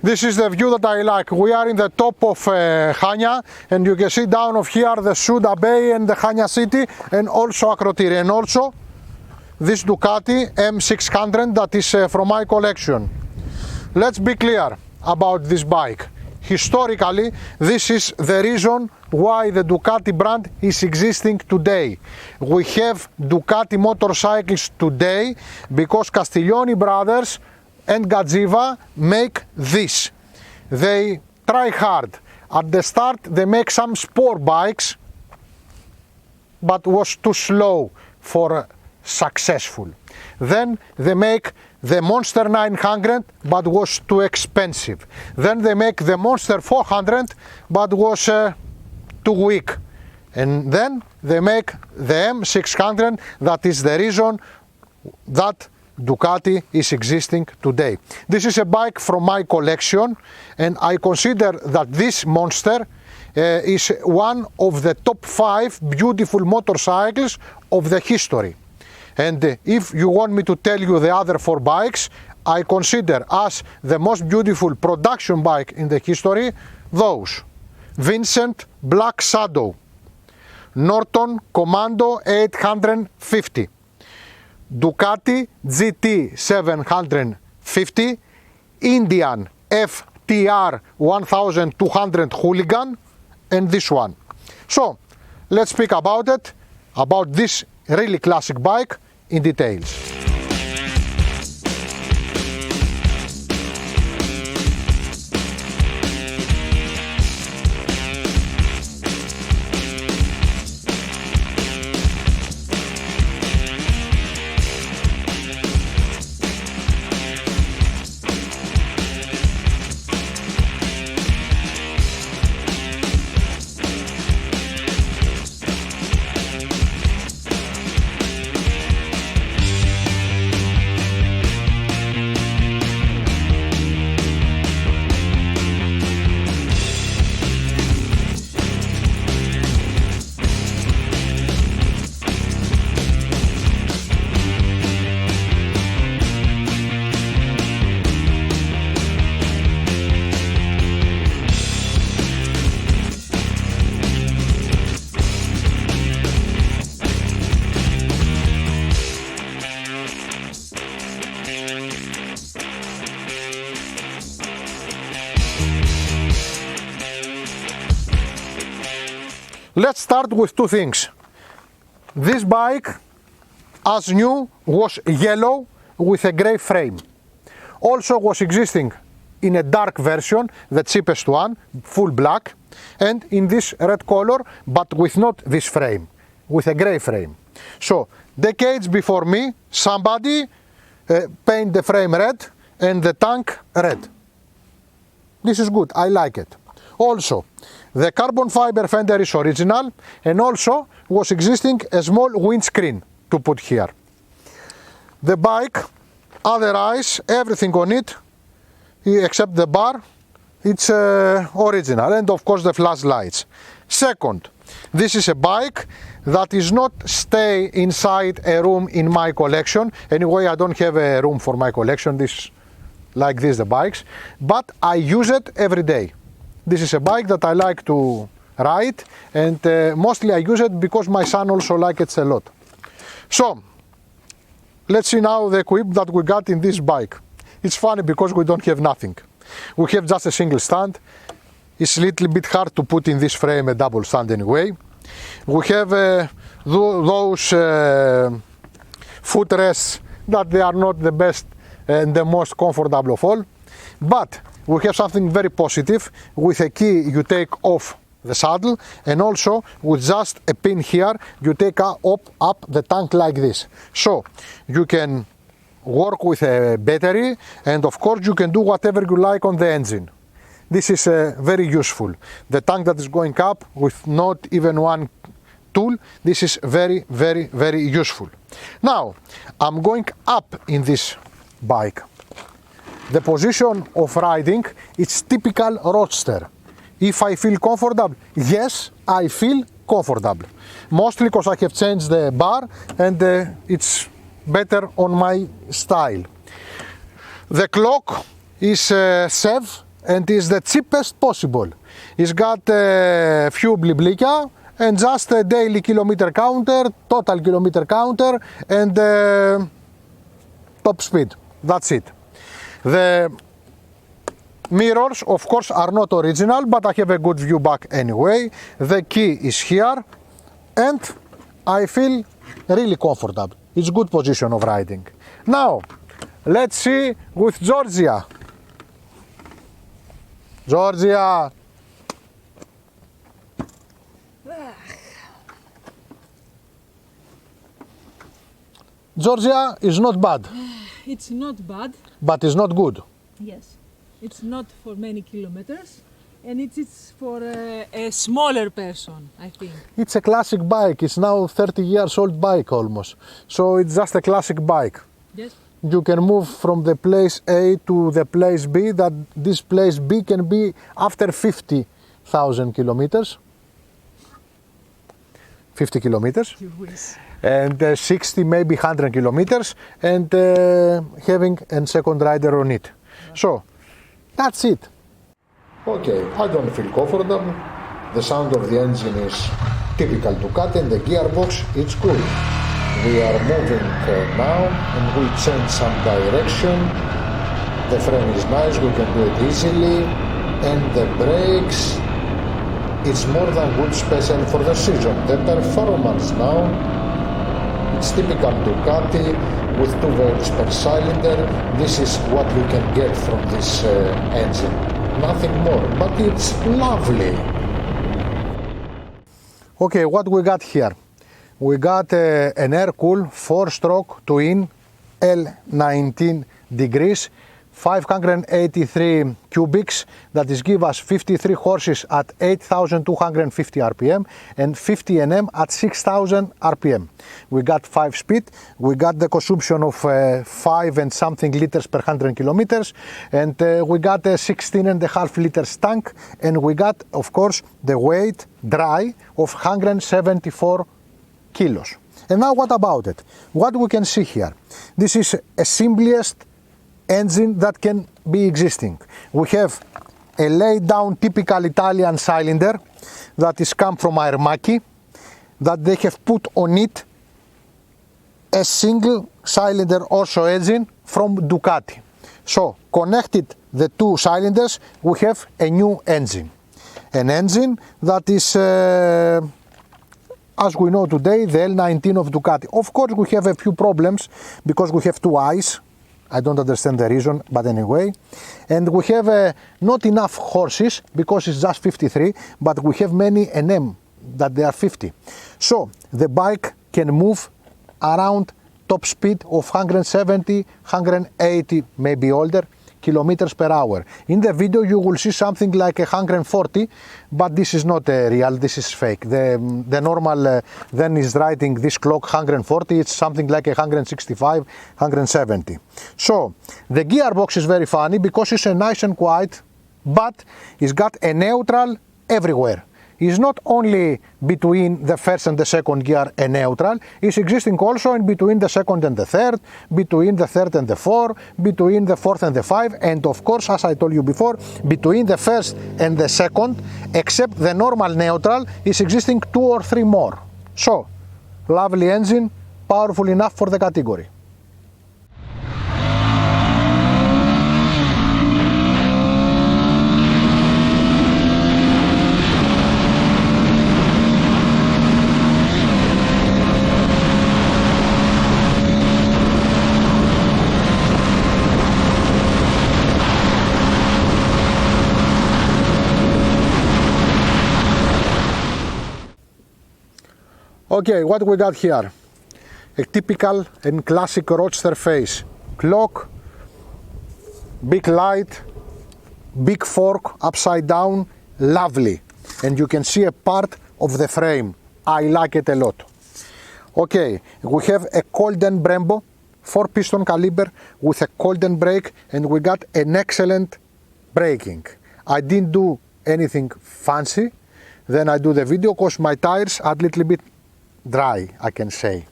This is the view that I like. We are in the top of Chania, and you can see down of here the Souda Bay and the Chania city, and also Akrotiri, and also this Ducati M600 that is from my collection. Let's be clear about this bike. Historically, this is the reason why the Ducati brand is existing today. We have Ducati motorcycles today because Castiglioni brothers and Gaziva make this. They try hard. At the start they make some sport bikes, but was too slow for successful. Then they make the Monster 900, but was too expensive. Then they make the Monster 400, but was too weak. And then they make the M600, that is the reason that Ducati is existing today. This is a bike from my collection, and I consider that this Monster is one of the top 5 beautiful motorcycles of the history. And if you want me to tell you the other 4 bikes, I consider as the most beautiful production bike in the history those: Vincent Black Shadow, Norton Commando 850, Ducati GT 750, Indian FTR 1200 Hooligan, and this one. So let's speak about it, about this really classic bike in details. Let's start with 2 things. This bike, as new, was yellow with a grey frame. Also was existing in a dark version, the cheapest one, full black, and in this red color, but with not this frame, with a grey frame. So, decades before me, somebody painted the frame red and the tank red. This is good, I like it. Also, the carbon fiber fender is original, and also was existing a small windscreen to put here. The bike, other eyes, everything on it, except the bar, it's original, and of course the flashlights. Second, this is a bike that is not stay inside a room in my collection. Anyway, I don't have a room for my collection, like this, the bikes, but I use it every day. This is a bike that I like to ride, and mostly I use it because my son also likes it a lot. So, let's see now the equip that we got in this bike. It's funny because we don't have nothing. We have just a single stand. It's a little bit hard to put in this frame a double stand anyway. We have those footrests that they are not the best and the most comfortable of all. But we have something very positive. With a key you take off the saddle, and also with just a pin here you take up the tank like this. So you can work with a battery, and of course you can do whatever you like on the engine. This is very useful. The tank that is going up with not even one tool, this is very, very, very useful. Now I'm going up in this bike. The position of riding is typical roadster. If I feel comfortable, yes, I feel comfortable. Mostly because I have changed the bar and it's better on my style. The clock is SEV and is the cheapest possible. It's got a few bliblikia and just a daily kilometer counter, total kilometer counter, and top speed. That's it. The mirrors, of course, are not original, but I have a good view back anyway. The key is here, and I feel really comfortable. It's good position of riding. Now, let's see with Georgia. Georgia. Georgia is not bad. It's not bad. But it's not good. Yes. It's not for many kilometers, and it's for a smaller person, I think. It's a classic bike. It's now 30 years old bike almost. So it's just a classic bike. Yes. You can move from the place A to the place B, that this place B can be after 50,000 kilometers. 50 kilometers. You wish. And 60, maybe 100 kilometers, and having a second rider on it. So, that's it. Okay, I don't feel comfortable. The sound of the engine is typical Ducati, and the gearbox, it's good. We are moving now, and we change some direction. The frame is nice, we can do it easily. And the brakes, it's more than good, especially for the season. The performance now, it's typical Ducati with 2 valves per cylinder. This is what you can get from this engine. Nothing more, but it's lovely. Okay, what we got here? We got an air-cooled 4-stroke twin L19 degrees, 583 cubics, that is give us 53 horses at 8,250 RPM and 50 Nm at 6,000 RPM. We got 5-speed, we got the consumption of 5 and something liters per 100 kilometers, and we got a 16.5 liters tank, and we got, of course, the weight dry of 174 kilos. And now what about it? What we can see here? This is a simplest engine that can be existing. We have a laid down typical Italian cylinder that is come from Aermacchi, that they have put on it a single cylinder also engine from Ducati. So connected the 2 cylinders, we have a new engine. An engine that is as we know today, the L19 of Ducati. Of course we have a few problems because we have 2 eyes. I don't understand the reason, but anyway. And we have not enough horses because it's just 53, but we have many NM that they are 50. So the bike can move around top speed of 170, 180, maybe older, kilometers per hour. In the video you will see something like 140, but this is not real, this is fake. The normal then is writing this clock 140, it's something like 165, 170. So the gearbox is very funny because it's nice and quiet, but it's got a neutral everywhere. It's not only between the first and the second gear a neutral, it's existing also in between the second and the third, between the third and the fourth, between the fourth and the 5, and of course, as I told you before, between the first and the second, except the normal neutral, is existing 2 or 3 more. So, lovely engine, powerful enough for the category. Okay, what we got here? A typical and classic roadster face. Clock, big light, big fork upside down, lovely. And you can see a part of the frame. I like it a lot. Okay, we have a Colden Brembo, 4-piston caliber with a Colden brake, and we got an excellent braking. I didn't do anything fancy. Then I do the video because my tires are a little bit dry, I can say.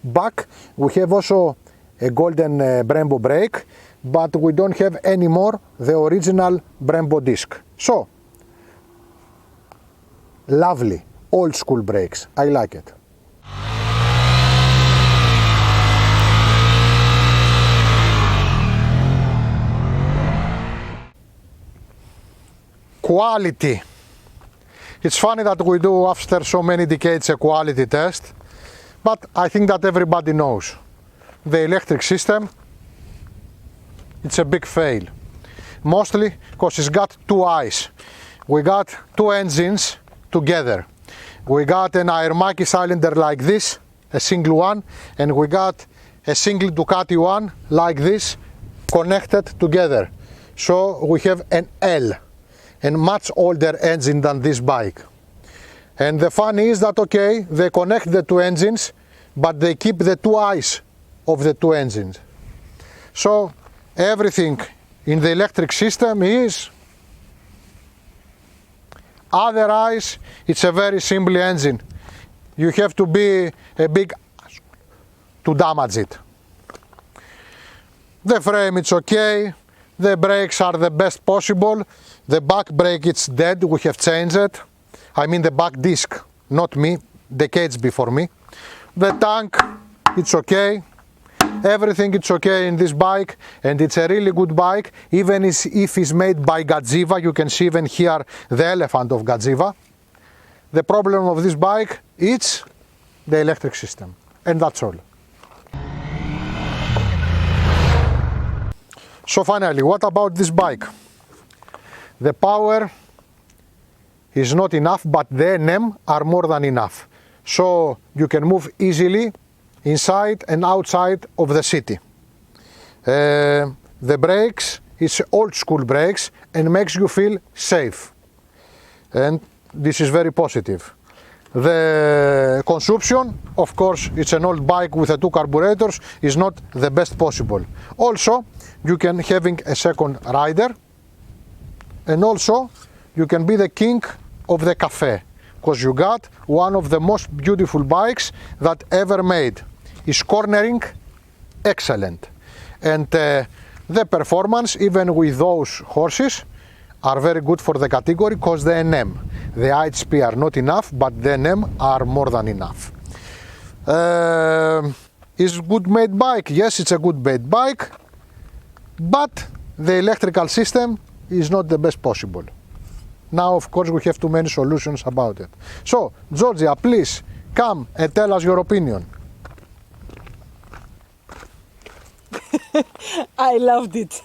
Back we have also a golden Brembo brake but we don't have anymore the original Brembo disc. So, lovely, old school brakes, I like it. Quality. It's funny that we do after so many decades a quality test, but I think that everybody knows. The electric system, it's a big fail. Mostly because it's got two eyes. We got two engines together. We got an Aermaki cylinder like this, a single one, and we got a single Ducati one like this, connected together. So we have an L, a much older engine than this bike. And the fun is that, okay, they connect the two engines, but they keep the two eyes of the two engines. So everything in the electric system is otherwise it's a very simple engine. You have to be a big to damage it. The frame it's okay, the brakes are the best possible. The back brake it's dead, we have changed it. I mean the back disc, not me, decades before me. The tank it's okay. Everything is okay in this bike, and it's a really good bike, even if it's made by Gaziva. You can see even here the elephant of Gaziva. The problem of this bike is the electric system, and that's all. So finally, what about this bike? The power is not enough, but the NM are more than enough. So you can move easily inside and outside of the city. The brakes is old school brakes and makes you feel safe. And this is very positive. The consumption, of course, it's an old bike with the two carburetors, is not the best possible. Also, you can having a second rider, and also you can be the king of the cafe, because you got one of the most beautiful bikes that ever made. Is cornering excellent, and the performance even with those horses are very good for the category because the NM, the IHP are not enough, but the NM are more than enough. Is good made bike? Yes, it's a good made bike, but the electrical system is not the best possible. Now, of course, we have too many solutions about it. So, Georgia, please come and tell us your opinion. I loved it.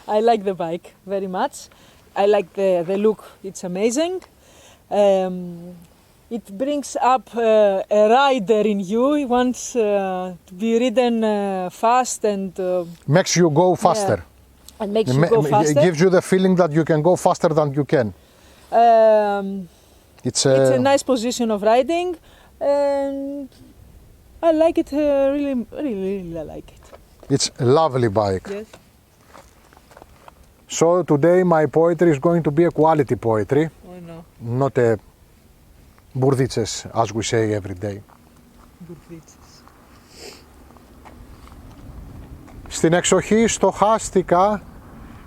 I like the bike very much. I like the look, it's amazing. It brings up a rider in you. He wants to be ridden fast and makes you go faster. Yeah, and makes you go faster. It gives you the feeling that you can go faster than you can. It's a nice position of riding, and I like it. Really like it. It's a lovely bike. Yes. So today my poetry is going to be a quality poetry, not a burdices as we say every day. Burdices. Στην εξοχή στοχάστηκα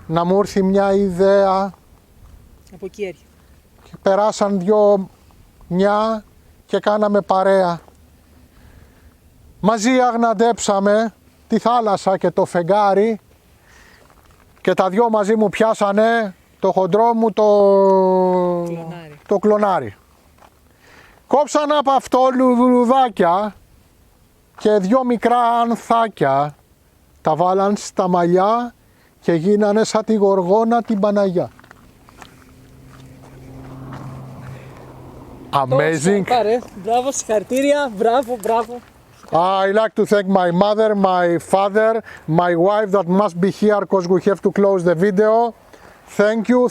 να μου έρθει μια ιδέα. Από εκεί έρχεται. Και περάσαν μια και κάναμε παρέα. Μαζί αγναντέψαμε τη θάλασσα και το φεγγάρι και τα δυο μαζί μου πιάσανε το χοντρό μου το κλονάρι. Κόψαν από αυτό λουλουδάκια και δυο μικρά ανθάκια, τα βάλαν στα μαλλιά και γίνανε σαν τη Γοργόνα την Παναγιά. Amazing. Μπράβο, συγχαρητήρια, μπράβο. I like to thank my mother, my father, my wife that must be here because we have to close the video. Thank you.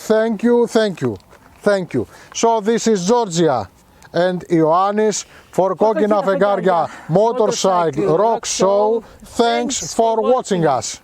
So this is Georgia and Ioannis for Κόκκινα Φεγγάρια Motorcycle Rock Show. Thanks for watching us.